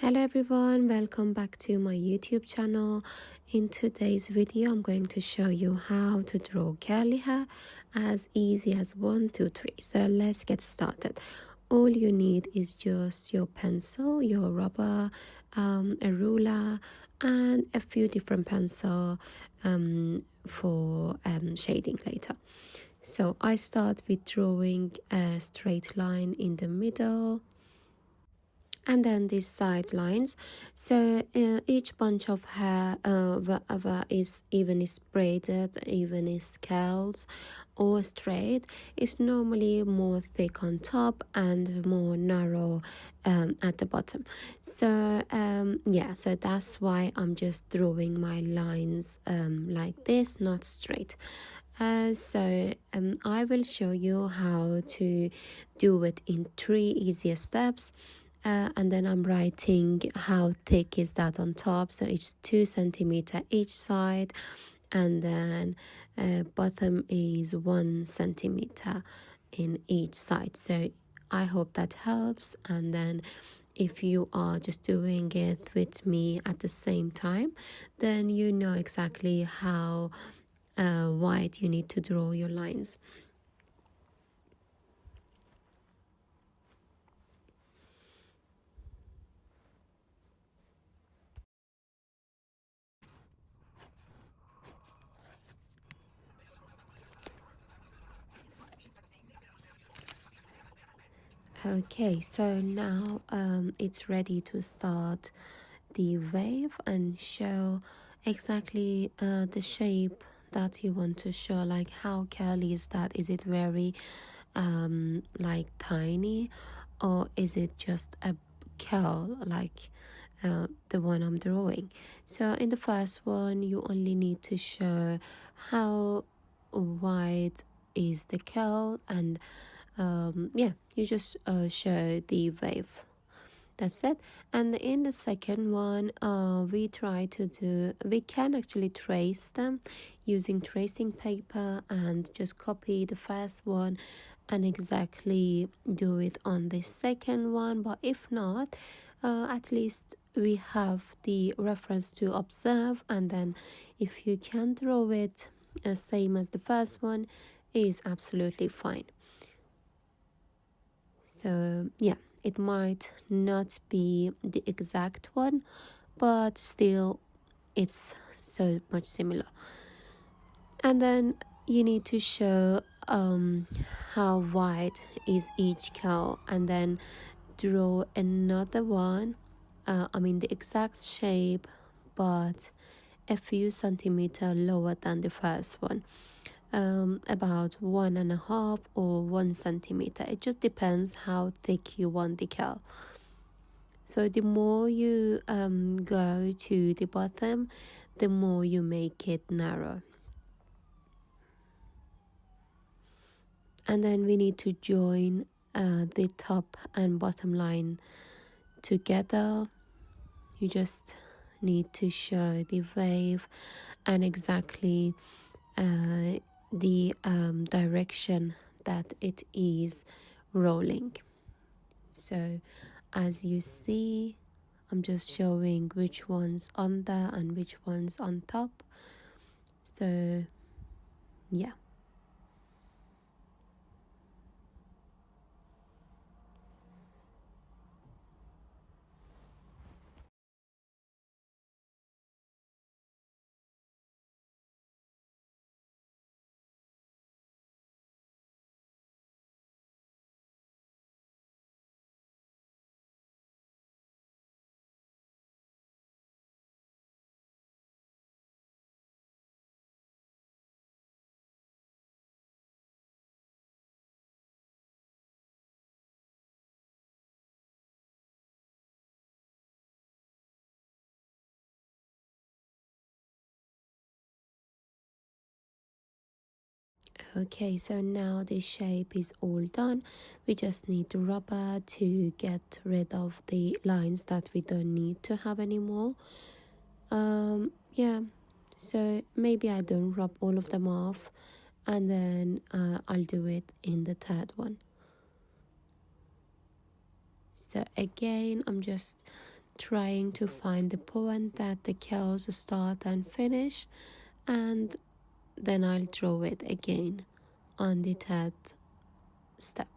Hello everyone, welcome back to my YouTube channel. In today's video I'm going to show you how to draw curly hair as easy as 1, 2, 3. So let's get started. All you need is just your pencil, your rubber, a ruler and a few different pencils for shading later. So I start with drawing a straight line in the middle and then these side lines. So each bunch of hair is even braided, even is curls or straight, is normally more thick on top and more narrow at the bottom. So yeah, so that's why I'm just drawing my lines like this, not straight. I will show you how to do it in 3 easier steps. And then I'm writing how thick is that on top, so it's 2 centimeter each side, and then bottom is 1 centimeter in each side. So I hope that helps. And then if you are just doing it with me at the same time, then you know exactly how wide you need to draw your lines. Okay, so now it's ready to start the wave and show exactly the shape that you want to show. Like how curly is that? Is it very like tiny, or is it just a curl like the one I'm drawing? So in the first one you only need to show how wide is the curl, and yeah, you just show the wave. That's it. And in the second one we can actually trace them using tracing paper and just copy the first one and exactly do it on the second one. But if not, at least we have the reference to observe, and then if you can draw it same as the first one, is absolutely fine. So yeah, it might not be the exact one, but still it's so much similar. And then you need to show how wide is each curl, and then draw another one, the exact shape but a few centimeters lower than the first one, about 1.5 or 1 centimeter. It just depends how thick you want the curl. So the more you go to the bottom, the more you make it narrow. And then we need to join the top and bottom line together. You just need to show the wave and exactly the direction that it is rolling. So as you see, I'm just showing which one's under and which one's on top. So yeah. Okay, so now the shape is all done. We just need the rubber to get rid of the lines that we don't need to have anymore. Yeah, so maybe I don't rub all of them off, and then I'll do it in the third one. So again, I'm just trying to find the point that the curls start and finish, and then I'll draw it again on the third step.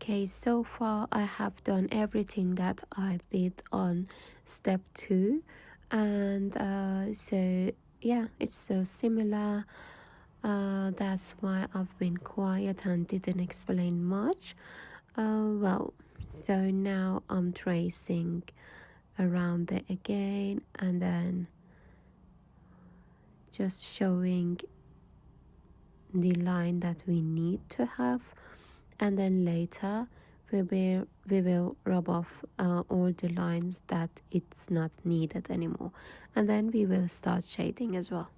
Okay, so far I have done everything that I did on step 2, and so yeah, it's so similar. That's why I've been quiet and didn't explain much. Well, so now I'm tracing around it again, and then just showing the line that we need to have, and then later we will rub off all the lines that it's not needed anymore, and then we will start shading as well.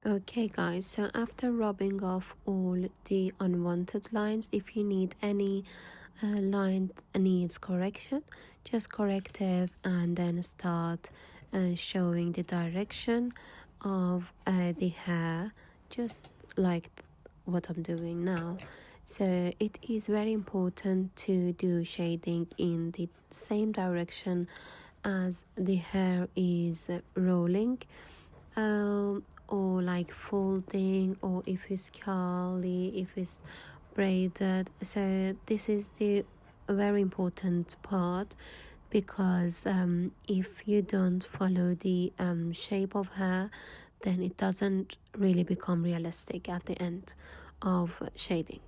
Okay guys, so after rubbing off all the unwanted lines, if you need any line needs correction, just correct it and then start showing the direction of the hair, just like what I'm doing now. So it is very important to do shading in the same direction as the hair is rolling, or like folding, or if it's curly, if it's braided. So this is the very important part, because if you don't follow the shape of hair, then it doesn't really become realistic at the end of shading.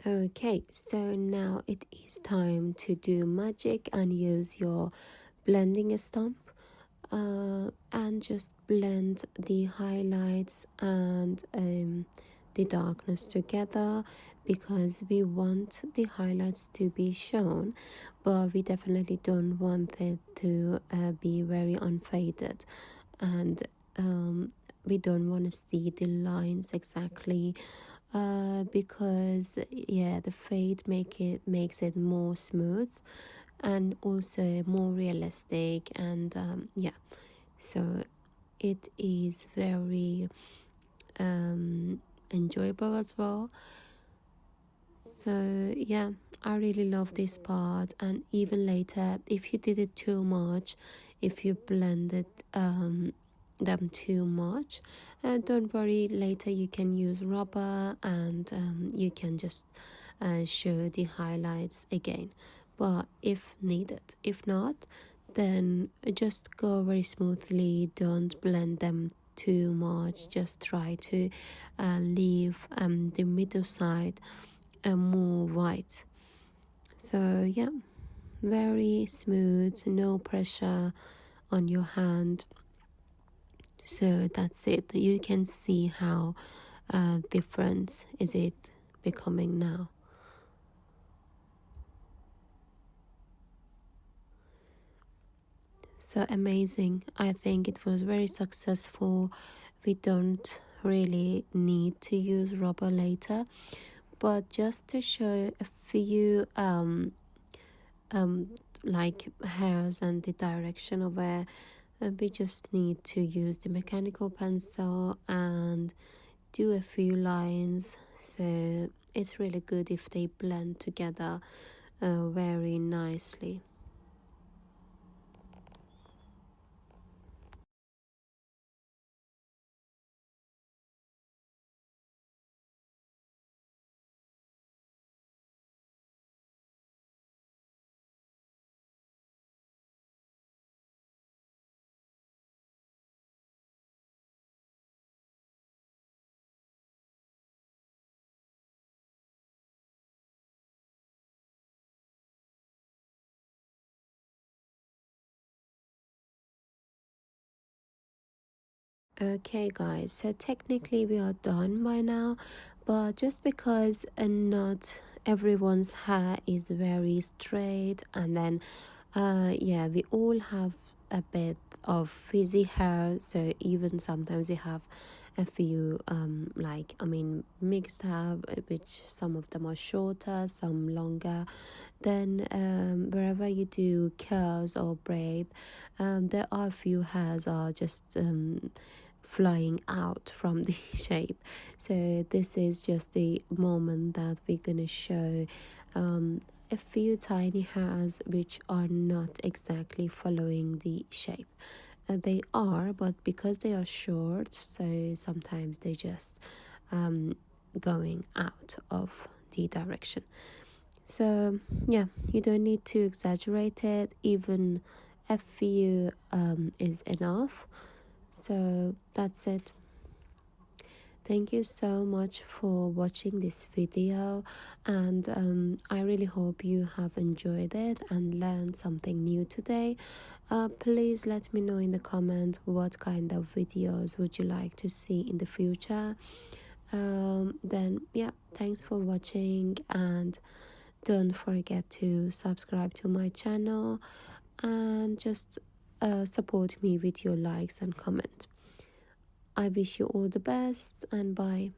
Okay, so now it is time to do magic and use your blending stump and just blend the highlights and the darkness together, because we want the highlights to be shown, but we definitely don't want it to be very unfaded, and we don't want to see the lines exactly, because yeah, the fade makes it more smooth and also more realistic, and yeah, so it is very enjoyable as well. So yeah, I really love this part. And even later, if you did it too much, if you blended them too much, don't worry, later you can use rubber and you can just show the highlights again, but if needed. If not, then just go very smoothly, don't blend them too much, just try to leave the middle side more white. So yeah, very smooth, no pressure on your hand. So that's it. You can see how different is it becoming now. So amazing. I think it was very successful. We don't really need to use rubber later, but just to show a few um like hairs and the direction of where we just need to use the mechanical pencil and do a few lines. So it's really good if they blend together very nicely. Okay guys, so technically we are done by now, but just because not everyone's hair is very straight, and then yeah, we all have a bit of frizzy hair, so even sometimes we have a few like, I mean, mixed hair, which some of them are shorter, some longer. Then wherever you do curls or braid, there are a few hairs are just flying out from the shape. So this is just the moment that we're gonna show a few tiny hairs which are not exactly following the shape. They are, but because they are short, so sometimes they just going out of the direction. So yeah, you don't need to exaggerate it, even a few is enough. So that's it. Thank you so much for watching this video, and I really hope you have enjoyed it and learned something new today. Please let me know in the comment what kind of videos would you like to see in the future. Then yeah, thanks for watching, and don't forget to subscribe to my channel, and just support me with your likes and comment. I wish you all the best, and bye.